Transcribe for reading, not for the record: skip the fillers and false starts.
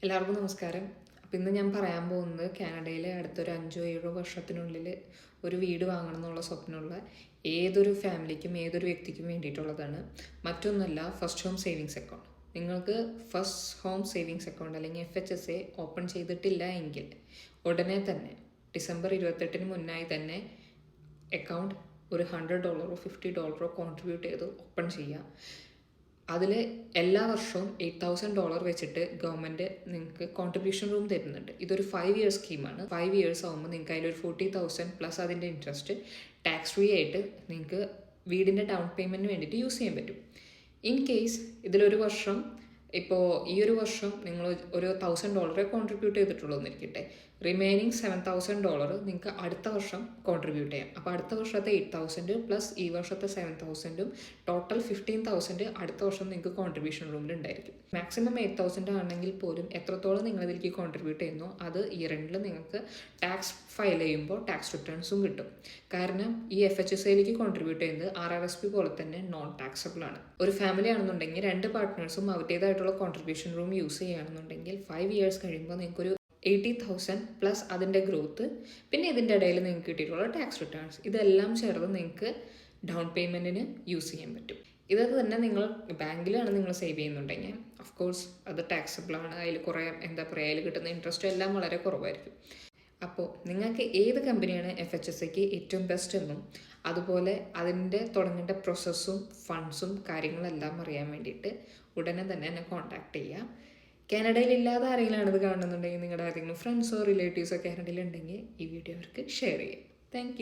എല്ലാവർക്കും നമസ്കാരം. അപ്പോൾ ഇന്ന് ഞാൻ പറയാൻ പോകുന്നത് കാനഡയിലെ അടുത്തൊരു 5-7 വർഷത്തിനുള്ളിൽ ഒരു വീട് വാങ്ങണം എന്നുള്ള സ്വപ്നമുള്ള ഏതൊരു ഫാമിലിക്കും ഏതൊരു വ്യക്തിക്കും വേണ്ടിയിട്ടുള്ളതാണ്. മറ്റൊന്നല്ല, ഫസ്റ്റ് ഹോം സേവിങ്സ് അക്കൗണ്ട്. നിങ്ങൾക്ക് ഫസ്റ്റ് ഹോം സേവിങ്സ് അക്കൗണ്ട് അല്ലെങ്കിൽ FHSA ഓപ്പൺ ചെയ്തിട്ടില്ല എങ്കിൽ ഉടനെ തന്നെ ഡിസംബർ 28 മുന്നായി തന്നെ അക്കൗണ്ട് ഒരു $100 $50 കോൺട്രിബ്യൂട്ട് ചെയ്ത് ഓപ്പൺ ചെയ്യുക. അതിൽ എല്ലാ വർഷവും $8,000 വെച്ചിട്ട് ഗവൺമെൻറ് നിങ്ങൾക്ക് കോൺട്രിബ്യൂഷൻ റൂം തരുന്നുണ്ട്. ഇതൊരു 5 ഇയേഴ്സ് സ്കീമാണ്. 5 ഇയേഴ്സ് ആകുമ്പോൾ നിങ്ങൾക്ക് അതിലൊരു 40,000 പ്ലസ് അതിൻ്റെ ഇൻട്രസ്റ്റ് ടാക്സ് ഫ്രീ ആയിട്ട് നിങ്ങൾക്ക് വീടിൻ്റെ ഡൗൺ പേയ്മെൻറ്റിന് വേണ്ടിയിട്ട് യൂസ് ചെയ്യാൻ പറ്റും. ഇൻ കേസ് ഇതിലൊരു വർഷം, ഇപ്പോൾ ഈ ഒരു വർഷം നിങ്ങൾ ഒരു $1,000 കോൺട്രിബ്യൂട്ട് ചെയ്തിട്ടുള്ളൂ എന്നിരിക്കട്ടെ, റിമൈനിങ് $7,000 നിങ്ങൾക്ക് അടുത്ത വർഷം കോൺട്രിബ്യൂട്ട് ചെയ്യാം. അപ്പോൾ അടുത്ത വർഷത്തെ 8,000 പ്ലസ് ഈ വർഷത്തെ 7,000 ടോട്ടൽ 15,000 അടുത്ത വർഷം നിങ്ങൾക്ക് കോൺട്രിബ്യൂഷൻ റൂമിൽ ഉണ്ടായിരിക്കും. മാക്സിമം 8,000 ആണെങ്കിൽ പോലും എത്രത്തോളം നിങ്ങൾ ഇതിലേക്ക് കോൺട്രിബ്യൂട്ട് ചെയ്യുന്നു അത് ഇയർ എൻഡിൽ നിങ്ങൾക്ക് ടാക്സ് ഫയൽ ചെയ്യുമ്പോൾ ടാക്സ് റിട്ടേൺസും കിട്ടും. കാരണം ഈ FHSAയിലേക്ക് കോൺട്രിബ്യൂട്ട് ചെയ്യുന്നത് RRSP പോലെ തന്നെ നോൺ ടാക്സബിൾ ആണ്. ഒരു ഫാമിലി ആണെന്നുണ്ടെങ്കിൽ 2 പാർട്ട്നേഴ്സും അവരുടേതായിട്ടുള്ള കോൺട്രിബ്യൂഷൻ റൂം യൂസ് ചെയ്യുകയാണെന്നുണ്ടെങ്കിൽ 5 ഇയേഴ്സ് കഴിയുമ്പോൾ നിങ്ങൾക്കൊരു 80,000 പ്ലസ് അതിൻ്റെ ഗ്രോത്ത്, പിന്നെ ഇതിൻ്റെ ഇടയിൽ നിങ്ങൾക്ക് കിട്ടിയിട്ടുള്ള ടാക്സ് റിട്ടേൺസ്, ഇതെല്ലാം ചേർന്ന് നിങ്ങൾക്ക് ഡൗൺ പേയ്മെൻറ്റിന് യൂസ് ചെയ്യാൻ പറ്റും. ഇതൊക്കെ തന്നെ നിങ്ങൾ ബാങ്കിലാണ് നിങ്ങൾ സേവ് ചെയ്യുന്നുണ്ടെങ്കിൽ ഓഫ് കോഴ്സ് അത് ടാക്സബിൾ ആണ്. അതിൽ കുറേ അതിൽ കിട്ടുന്ന ഇൻട്രസ്റ്റ് എല്ലാം വളരെ കുറവായിരിക്കും. അപ്പോൾ നിങ്ങൾക്ക് ഏത് കമ്പനിയാണ് FHSAക്ക് ഏറ്റവും ബെസ്റ്റ് എന്നും അതുപോലെ അതിൻ്റെ തുടങ്ങേണ്ട പ്രോസസ്സും ഫണ്ട്സും കാര്യങ്ങളെല്ലാം അറിയാൻ വേണ്ടിയിട്ട് ഉടനെ തന്നെ എന്നെ കോൺടാക്ട് ചെയ്യുക. കാനഡയിൽ ഇല്ലാതെ ആരെങ്കിലും ഇത് കാണുന്നുണ്ടെങ്കിൽ നിങ്ങളുടെ ആരെങ്കിലും ഫ്രണ്ട്സോ റിലേറ്റീവ്സോ കാനഡയിൽ ഉണ്ടെങ്കിൽ ഈ വീഡിയോ അവർക്ക് ഷെയർ ചെയ്യുക. താങ്ക്